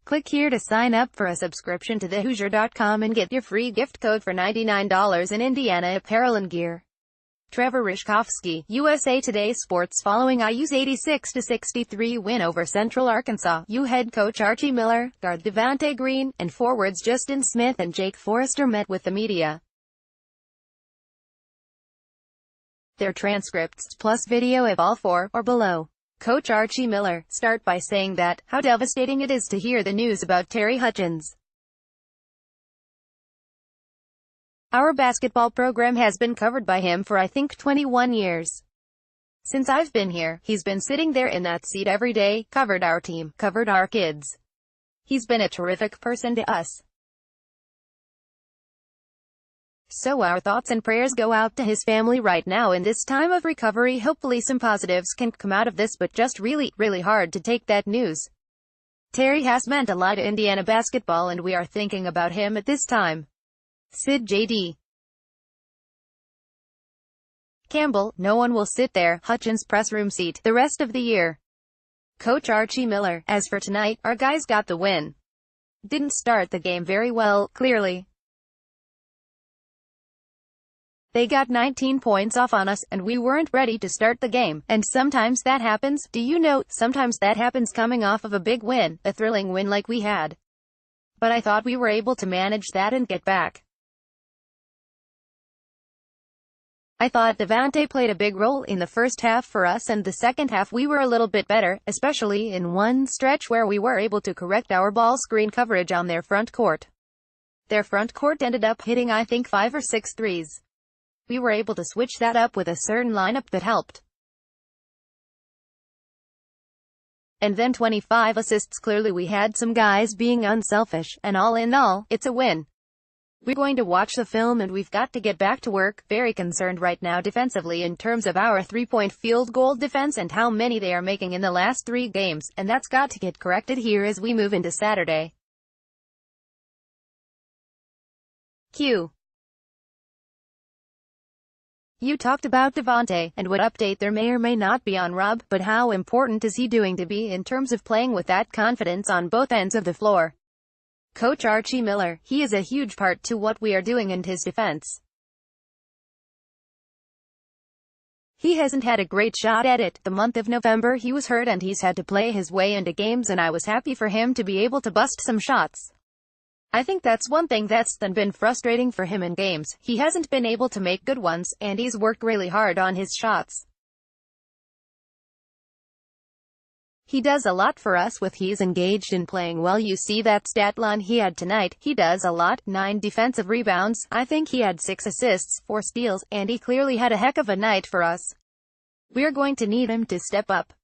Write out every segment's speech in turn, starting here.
Click here to sign up for a subscription to thehoosier.com and get your free gift code for $99 in Indiana apparel and gear. Trevor Rishkovsky, USA Today Sports. Following IU's 86-63 win over Central Arkansas, U head coach Archie Miller, guard Devontae Green, and forwards Justin Smith and Jake Forrester met with the media. Their transcripts plus video of all four are below. Coach Archie Miller, start by saying that, how devastating it is to hear the news about Terry Hutchins. Our basketball program has been covered by him for I think 21 years. Since I've been here, he's been sitting there in that seat every day, covered our team, covered our kids. He's been a terrific person to us. So our thoughts and prayers go out to his family right now in this time of recovery. Hopefully some positives can come out of this, but just really hard to take that news. Terry has meant a lot to Indiana basketball and we are thinking about him at this time. Sid J.D. Campbell, no one will sit there, Hutchins' press room seat, the rest of the year. Coach Archie Miller, as for tonight, our guys got the win. Didn't start the game very well, clearly. They got 19 points off on us, and we weren't ready to start the game, and sometimes that happens, do you know, sometimes that happens coming off of a big win, a thrilling win like we had. But I thought we were able to manage that and get back. I thought Devontae played a big role in the first half for us, and the second half we were a little bit better, especially in one stretch where we were able to correct our ball screen coverage on their front court. Their front court ended up hitting I think 5 or 6 threes. We were able to switch that up with a certain lineup that helped. And then 25 assists. Clearly we had some guys being unselfish, and all in all, it's a win. We're going to watch the film and we've got to get back to work. Very concerned right now defensively in terms of our three-point field goal defense and how many they are making in the last 3 games, and that's got to get corrected here as we move into Saturday. Q. You talked about Devontae, and what update there may or may not be on Rob, but how important is he doing to be in terms of playing with that confidence on both ends of the floor? Coach Archie Miller, he is a huge part to what we are doing and his defense. He hasn't had a great shot at it. The month of November he was hurt and he's had to play his way into games, and I was happy for him to be able to bust some shots. I think that's one thing that's been frustrating for him in games. He hasn't been able to make good ones, and he's worked really hard on his shots. He does a lot for us with he's engaged in playing well. You see that stat line he had tonight. He does a lot. 9 defensive rebounds. I think he had 6 assists, 4 steals, and he clearly had a heck of a night for us. We're going to need him to step up.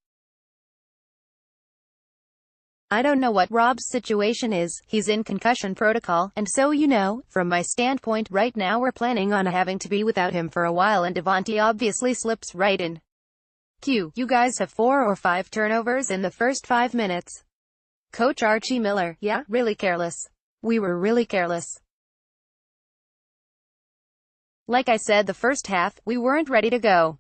I don't know what Rob's situation is. He's in concussion protocol, and so you know, from my standpoint right now we're planning on having to be without him for a while, and Devontae obviously slips right in. Q. You guys have 4 or 5 turnovers in the first 5 minutes. Coach Archie Miller. Yeah, really careless. We were really careless. Like I said, the first half, we weren't ready to go.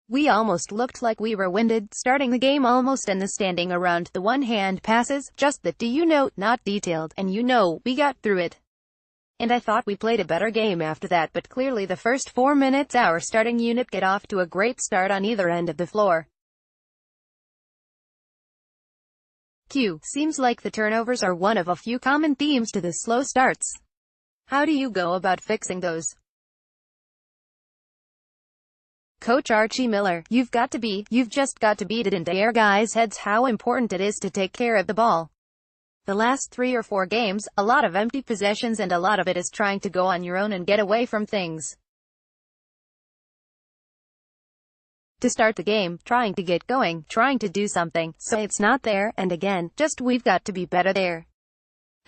We almost looked like we were winded, starting the game almost, and the standing around the one-hand passes, just that, do you know, not detailed, and you know, we got through it. And I thought we played a better game after that, but clearly the first 4 minutes our starting unit get off to a great start on either end of the floor. Q. Seems like the turnovers are one of a few common themes to the slow starts. How do you go about fixing those? Coach Archie Miller, you've just got to beat it into your guys' heads how important it is to take care of the ball. The last 3 or 4 games, a lot of empty possessions, and a lot of it is trying to go on your own and get away from things. To start the game, trying to get going, trying to do something, so it's not there, and again, just we've got to be better there.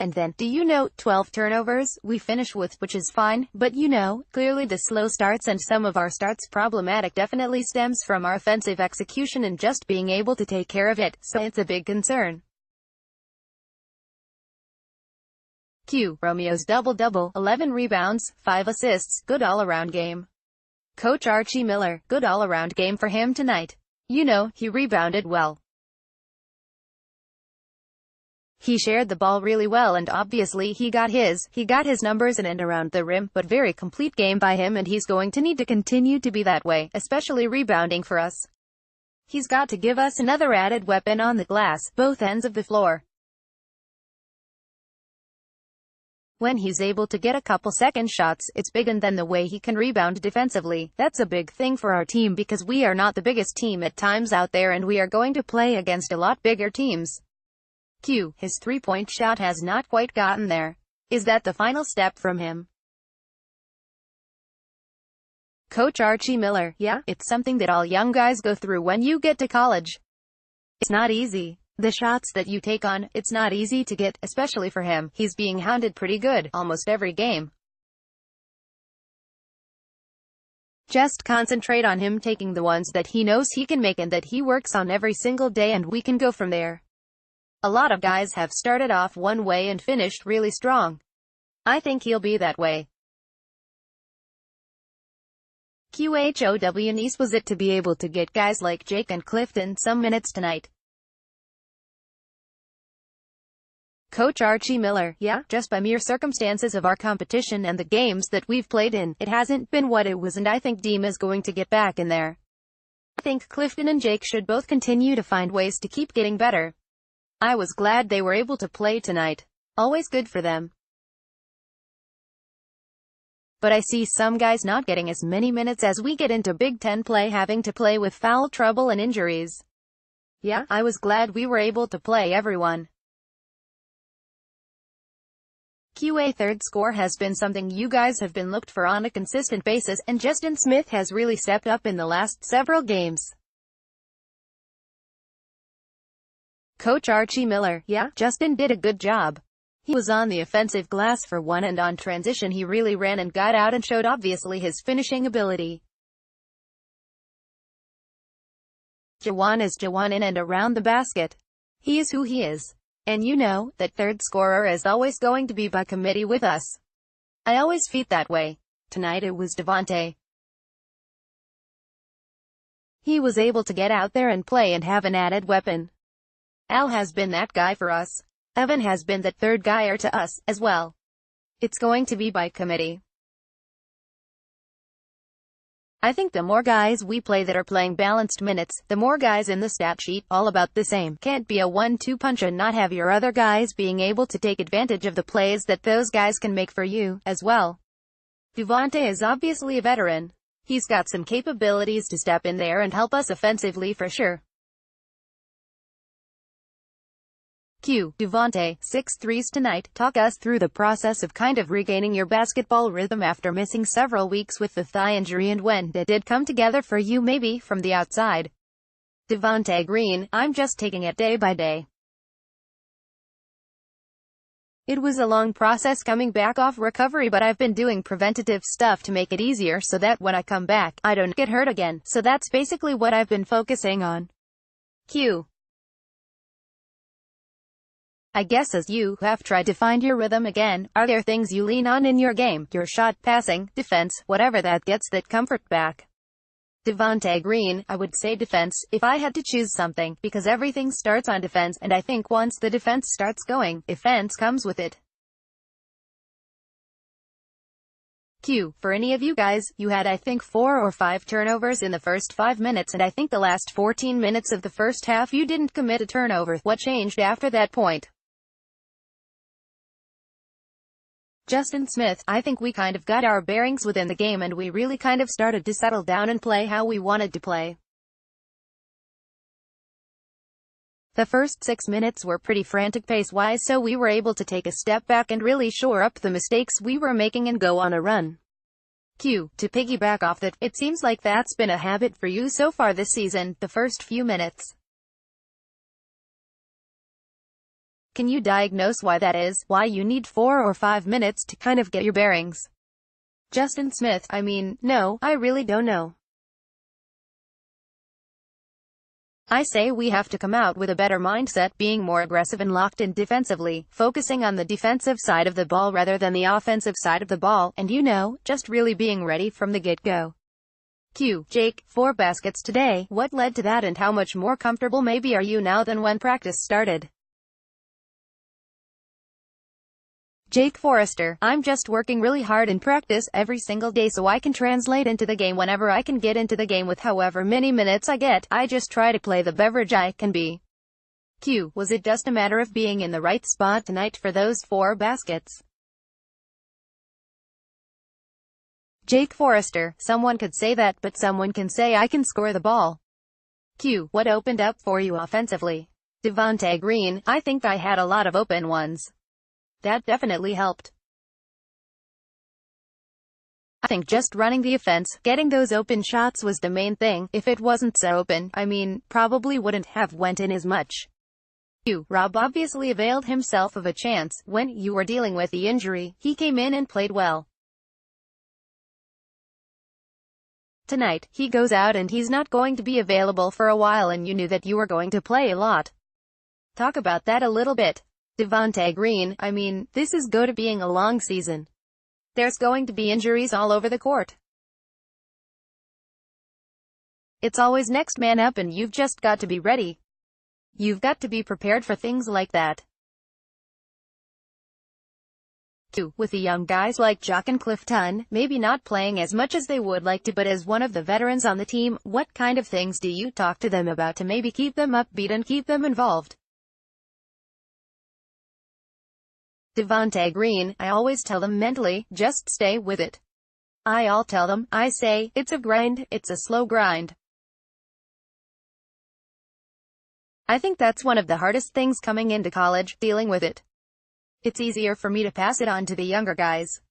And then, do you know, 12 turnovers, we finish with, which is fine, but you know, clearly the slow starts and some of our starts problematic definitely stems from our offensive execution and just being able to take care of it, so it's a big concern. Q. Romeo's double-double, 11 rebounds, 5 assists, good all-around game. Coach Archie Miller, good all-around game for him tonight. You know, he rebounded well. He shared the ball really well and obviously he got his numbers in and around the rim, but very complete game by him and he's going to need to continue to be that way, especially rebounding for us. He's got to give us another added weapon on the glass, both ends of the floor. When he's able to get a couple second shots, it's big, and then the way he can rebound defensively, that's a big thing for our team because we are not the biggest team at times out there and we are going to play against a lot bigger teams. Q. His three-point shot has not quite gotten there. Is that the final step from him? Coach Archie Miller. Yeah, it's something that all young guys go through when you get to college. It's not easy. The shots that you take on, it's not easy to get, especially for him. He's being hounded pretty good, almost every game. Just concentrate on him taking the ones that he knows he can make and that he works on every single day and we can go from there. A lot of guys have started off one way and finished really strong. I think he'll be that way. QHOW nice was it to be able to get guys like Jake and Clifton some minutes tonight. Coach Archie Miller. Yeah, just by mere circumstances of our competition and the games that we've played in, it hasn't been what it was and I think Deem is going to get back in there. I think Clifton and Jake should both continue to find ways to keep getting better. I was glad they were able to play tonight. Always good for them. But I see some guys not getting as many minutes as we get into Big Ten play, having to play with foul trouble and injuries. Yeah, I was glad we were able to play everyone. QA third score has been something you guys have been looked for on a consistent basis, and Justin Smith has really stepped up in the last several games. Coach Archie Miller. Yeah, Justin did a good job. He was on the offensive glass for one and on transition he really ran and got out and showed obviously his finishing ability. Jawan is Jawan in and around the basket. He is who he is. And you know, that third scorer is always going to be by committee with us. I always feel that way. Tonight it was Devontae. He was able to get out there and play and have an added weapon. Al has been that guy for us. Evan has been that third guyer to us, as well. It's going to be by committee. I think the more guys we play that are playing balanced minutes, the more guys in the stat sheet, all about the same. Can't be a 1-2 punch and not have your other guys being able to take advantage of the plays that those guys can make for you, as well. Devontae is obviously a veteran. He's got some capabilities to step in there and help us offensively for sure. Q. Devontae, 6 threes tonight. Talk us through the process of kind of regaining your basketball rhythm after missing several weeks with the thigh injury and when it did come together for you maybe from the outside. Devontae Green. I'm just taking it day by day. It was a long process coming back off recovery, but I've been doing preventative stuff to make it easier so that when I come back, I don't get hurt again. So that's basically what I've been focusing on. Q. I guess as you have tried to find your rhythm again, are there things you lean on in your game, your shot, passing, defense, whatever that gets that comfort back? Devontae Green. I would say defense, if I had to choose something, because everything starts on defense, and I think once the defense starts going, offense comes with it. Q. For any of you guys, you had I think 4 or 5 turnovers in the first 5 minutes and I think the last 14 minutes of the first half you didn't commit a turnover. What changed after that point? Justin Smith. I think we kind of got our bearings within the game and we really kind of started to settle down and play how we wanted to play. The first 6 minutes were pretty frantic pace-wise, so we were able to take a step back and really shore up the mistakes we were making and go on a run. Q. To piggyback off that, it seems like that's been a habit for you so far this season, the first few minutes. Can you diagnose why that is? Why you need 4 or 5 minutes to kind of get your bearings? Justin Smith. I mean, no, I really don't know. I say we have to come out with a better mindset, being more aggressive and locked in defensively, focusing on the defensive side of the ball rather than the offensive side of the ball, and you know, just really being ready from the get-go. Q. Jake, 4 baskets today. What led to that and how much more comfortable maybe are you now than when practice started? Jake Forrester, I'm just working really hard in practice every single day so I can translate into the game whenever I can get into the game with however many minutes I get. I just try to play the beverage I can be. Q. Was it just a matter of being in the right spot tonight for those 4 baskets? Jake Forrester, someone could say that, but someone can say I can score the ball. Q. What opened up for you offensively? Devontae Green, I think I had a lot of open ones. That definitely helped. I think just running the offense, getting those open shots was the main thing. If it wasn't so open, probably wouldn't have went in as much. Q. Rob obviously availed himself of a chance. When you were dealing with the injury, he came in and played well. Tonight, he goes out and he's not going to be available for a while and you knew that you were going to play a lot. Talk about that a little bit. Devontae Green, this is go to being a long season. There's going to be injuries all over the court. It's always next man up and you've just got to be ready. You've got to be prepared for things like that. Q. With the young guys like Jock and Clifton, maybe not playing as much as they would like to, but as one of the veterans on the team, what kind of things do you talk to them about to maybe keep them upbeat and keep them involved? Devontae Green, I always tell them mentally, just stay with it. I'll tell them, I say, it's a grind, it's a slow grind. I think that's one of the hardest things coming into college, dealing with it. It's easier for me to pass it on to the younger guys.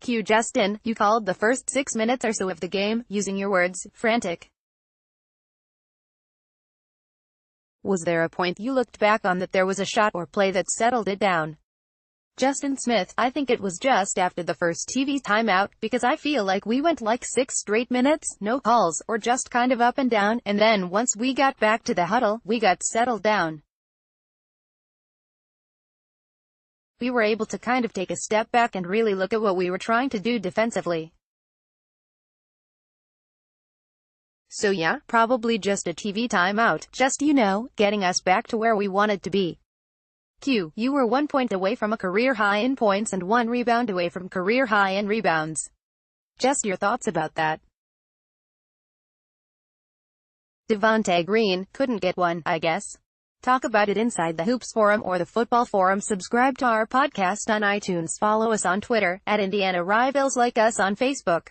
Q. Justin, you called the first 6 minutes or so of the game, using your words, frantic. Was there a point you looked back on that there was a shot or play that settled it down? Justin Smith, I think it was just after the first TV timeout, because I feel like we went like 6 straight minutes, no calls, or just kind of up and down, and then once we got back to the huddle, we got settled down. We were able to kind of take a step back and really look at what we were trying to do defensively. So yeah, probably just a TV timeout, just getting us back to where we wanted to be. Q. You were 1 point away from a career high in points and 1 rebound away from career high in rebounds. Just your thoughts about that. Devontae Green, couldn't get one, I guess. Talk about it inside the Hoops Forum or the Football Forum. Subscribe to our podcast on iTunes. Follow us on Twitter, @Indiana Rivals. Like us on Facebook.